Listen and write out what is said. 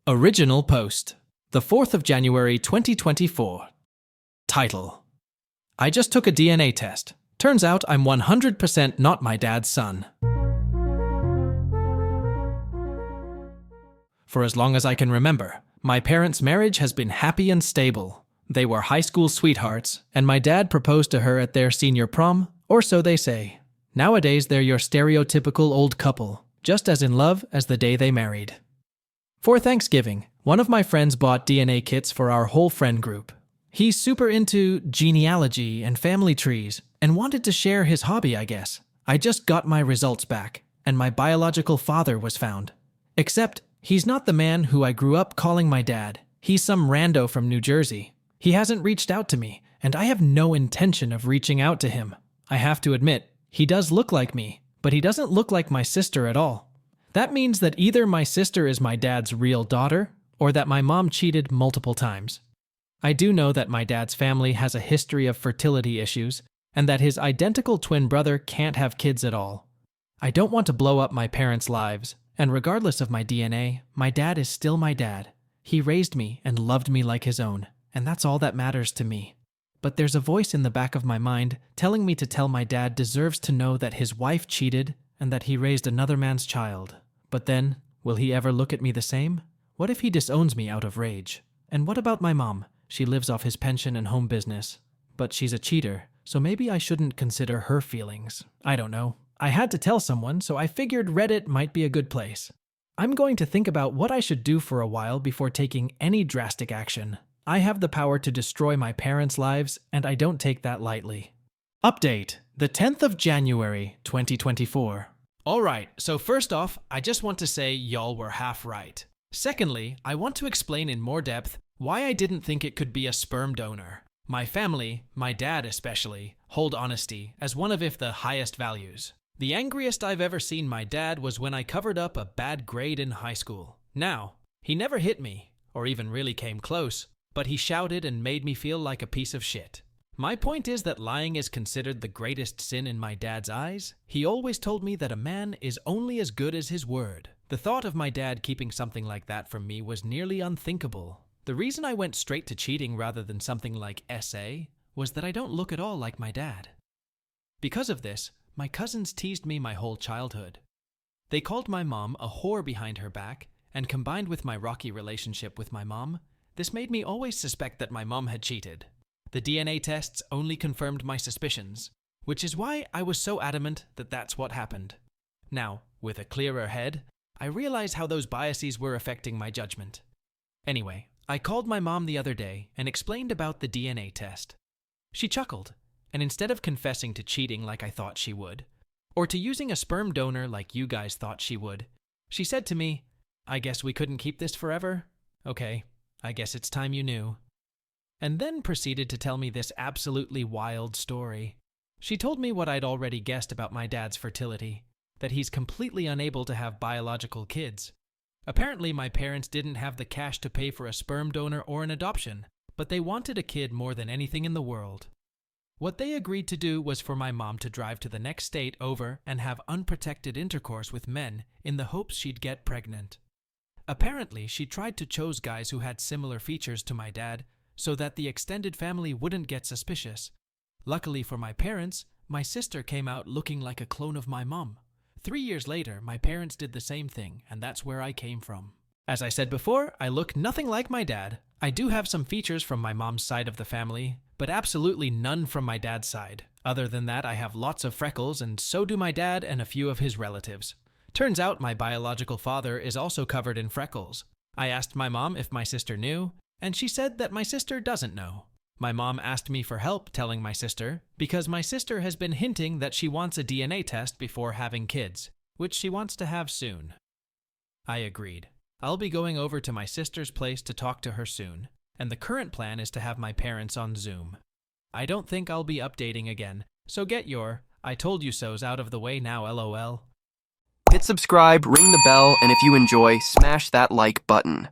Original post, the 4th of January 2024. Title: I just took a DNA test. Turns out I'm 100% not my dad's son. For as long as I can remember, my parents' marriage has been happy and stable. They were high school sweethearts, and my dad proposed to her at their senior prom, or so they say. Nowadays, they're your stereotypical old couple, just as in love as the day they married. For Thanksgiving, one of my friends bought DNA kits for our whole friend group. He's super into genealogy and family trees and wanted to share his hobby, I guess. I just got my results back, and my biological father was found. Except, he's not the man who I grew up calling my dad. He's some rando from New Jersey. He hasn't reached out to me, and I have no intention of reaching out to him. I have to admit, he does look like me, but he doesn't look like my sister at all. That means that either my sister is my dad's real daughter, or that my mom cheated multiple times. I do know that my dad's family has a history of fertility issues, and that his identical twin brother can't have kids at all. I don't want to blow up my parents' lives, and regardless of my DNA, my dad is still my dad. He raised me and loved me like his own, and that's all that matters to me. But there's a voice in the back of my mind telling me to tell my dad deserves to know that his wife cheated and that he raised another man's child. But then, will he ever look at me the same? What if he disowns me out of rage? And what about my mom? She lives off his pension and home business. But she's a cheater, so maybe I shouldn't consider her feelings. I don't know. I had to tell someone, so I figured Reddit might be a good place. I'm going to think about what I should do for a while before taking any drastic action. I have the power to destroy my parents' lives, and I don't take that lightly. Update: the 10th of January, 2024. Alright, so first off, I just want to say y'all were half right. Secondly, I want to explain in more depth why I didn't think it could be a sperm donor. My family, my dad especially, hold honesty as one of the highest values. The angriest I've ever seen my dad was when I covered up a bad grade in high school. Now, he never hit me, or even really came close, but he shouted and made me feel like a piece of shit. My point is that lying is considered the greatest sin in my dad's eyes. He always told me that a man is only as good as his word. The thought of my dad keeping something like that from me was nearly unthinkable. The reason I went straight to cheating rather than something like SA was that I don't look at all like my dad. Because of this, my cousins teased me my whole childhood. They called my mom a whore behind her back, and combined with my rocky relationship with my mom, this made me always suspect that my mom had cheated. The DNA tests only confirmed my suspicions, which is why I was so adamant that that's what happened. Now, with a clearer head, I realize how those biases were affecting my judgment. Anyway, I called my mom the other day and explained about the DNA test. She chuckled, and instead of confessing to cheating like I thought she would, or to using a sperm donor like you guys thought she would, she said to me, "I guess we couldn't keep this forever? Okay, I guess it's time you knew." And then proceeded to tell me this absolutely wild story. She told me what I'd already guessed about my dad's fertility, that he's completely unable to have biological kids. Apparently, my parents didn't have the cash to pay for a sperm donor or an adoption, but they wanted a kid more than anything in the world. What they agreed to do was for my mom to drive to the next state over and have unprotected intercourse with men in the hopes she'd get pregnant. Apparently, she tried to choose guys who had similar features to my dad, so that the extended family wouldn't get suspicious. Luckily for my parents, my sister came out looking like a clone of my mom. 3 years later, my parents did the same thing, and that's where I came from. As I said before, I look nothing like my dad. I do have some features from my mom's side of the family, but absolutely none from my dad's side. Other than that, I have lots of freckles, and so do my dad and a few of his relatives. Turns out my biological father is also covered in freckles. I asked my mom if my sister knew, and she said that my sister doesn't know. My mom asked me for help telling my sister, because my sister has been hinting that she wants a DNA test before having kids, which she wants to have soon. I agreed. I'll be going over to my sister's place to talk to her soon, and the current plan is to have my parents on Zoom. I don't think I'll be updating again, so get your "I told you so's" out of the way now, lol. Hit subscribe, ring the bell, and if you enjoy, smash that like button.